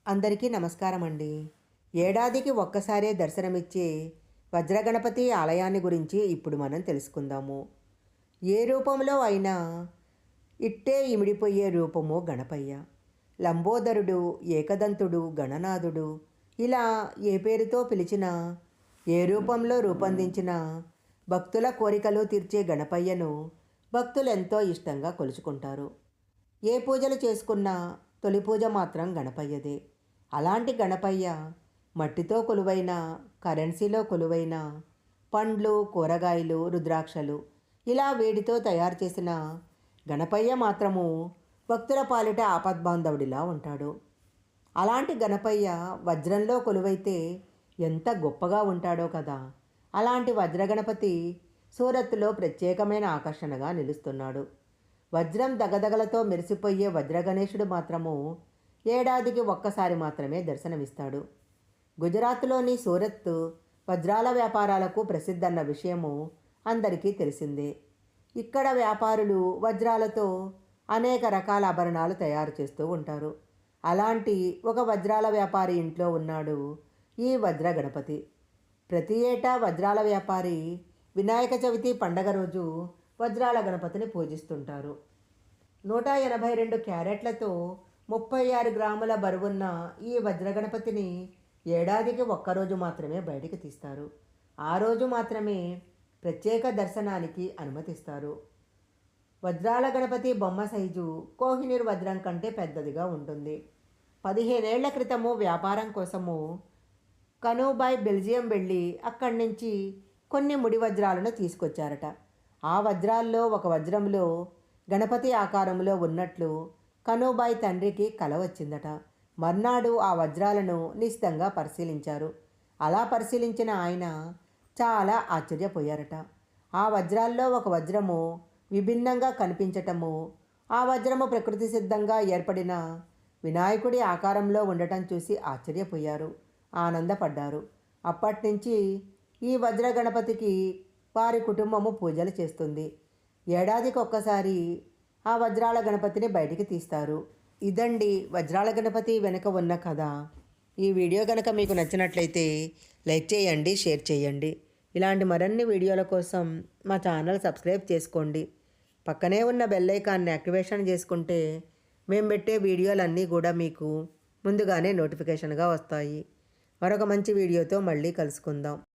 అందరికీ నమస్కారం అండి. ఏడాదికి ఒక్కసారే దర్శనమిచ్చే వజ్రగణపతి ఆలయాన్ని గురించి ఇప్పుడు మనం తెలుసుకుందాము. ఏ రూపంలో అయినా ఇట్టే ఇమిడిపోయే రూపము గణపయ్య. లంబోదరుడు, ఏకదంతుడు, గణనాథుడు ఇలా ఏ పేరుతో పిలిచినా, ఏ రూపంలో రూపొందించినా భక్తుల కోరికలు తీర్చే గణపయ్యను భక్తులెంతో ఇష్టంగా కొలుచుకుంటారు. ఏ పూజలు చేసుకున్నా తొలి పూజ మాత్రం గణపయ్యదే. అలాంటి గణపయ్య మట్టితో కొలువైన, కరెన్సీలో కొలువైన, పండ్లు, కూరగాయలు, రుద్రాక్షలు ఇలా వేడితో తయారు చేసిన గణపయ్య మాత్రము భక్తుల పాలిట ఆపద్బాంధవుడిలా ఉంటాడు. అలాంటి గణపయ్య వజ్రంలో కొలువైతే ఎంత గొప్పగా ఉంటాడో కదా. అలాంటి వజ్రగణపతి సూరత్లో ప్రత్యేకమైన ఆకర్షణగా నిలుస్తున్నాడు. వజ్రం దగదగలతో మెరిసిపోయే వజ్రగణేశుడు మాత్రము ఏడాదికి ఒక్కసారి మాత్రమే దర్శనమిస్తాడు. గుజరాత్లోని సూరత్ వజ్రాల వ్యాపారాలకు ప్రసిద్ధన్న విషయము అందరికీ తెలిసిందే. ఇక్కడ వ్యాపారులు వజ్రాలతో అనేక రకాల ఆభరణాలు తయారు చేస్తూ ఉంటారు. అలాంటి ఒక వజ్రాల వ్యాపారి ఇంట్లో ఉన్నాడు ఈ వజ్ర గణపతి. ప్రతి ఏటా వజ్రాల వ్యాపారి వినాయక చవితి పండగ రోజు వజ్రాల గణపతిని పూజిస్తుంటారు. 182 క్యారెట్లతో 36 గ్రాముల బరువున్న ఈ వజ్రగణపతిని ఏడాదికి ఒక్కరోజు మాత్రమే బయటికి తీస్తారు. ఆ రోజు మాత్రమే ప్రత్యేక దర్శనానికి అనుమతిస్తారు. వజ్రాల గణపతి బొమ్మ సైజు కోహినూర్ వజ్రం కంటే పెద్దదిగా ఉంటుంది. 15 ఏళ్ల క్రితము వ్యాపారం కోసము కనూబాయ్ బెల్జియం వెళ్ళి అక్కడి నుంచి కొన్ని ముడి వజ్రాలను తీసుకొచ్చారట. ఆ వజ్రాల్లో ఒక వజ్రంలో గణపతి ఆకారంలో ఉన్నట్లు కనూబాయ్ తండ్రికి కల వచ్చిందట. మర్నాడు ఆ వజ్రాలను నిశితంగా పరిశీలించారు. అలా పరిశీలించిన ఆయన చాలా ఆశ్చర్యపోయారట. ఆ వజ్రాల్లో ఒక వజ్రము విభిన్నంగా కనిపించటము, ఆ వజ్రము ప్రకృతి సిద్ధంగా ఏర్పడిన వినాయకుడి ఆకారంలో ఉండటం చూసి ఆశ్చర్యపోయారు, ఆనందపడ్డారు. అప్పటినుంచి ఈ వజ్ర గణపతికి వారి కుటుంబము పూజలు చేస్తుంది. ఏడాదికి ఒక్కసారి ఆ వజ్రాల గణపతిని బయటికి తీస్తారు. ఇదండి వజ్రాల గణపతి వెనుక ఉన్న కథ. ఈ వీడియో కనుక మీకు నచ్చినట్లయితే లైక్ చేయండి, షేర్ చేయండి. ఇలాంటి మరిన్ని వీడియోల కోసం మా ఛానల్ సబ్స్క్రైబ్ చేసుకోండి. పక్కనే ఉన్న బెల్ ఐకాన్ని యాక్టివేషన్ చేసుకుంటే మేము పెట్టే వీడియోలన్నీ కూడా మీకు ముందుగానే నోటిఫికేషన్గా వస్తాయి. మరొక మంచి వీడియోతో మళ్ళీ కలుసుకుందాం.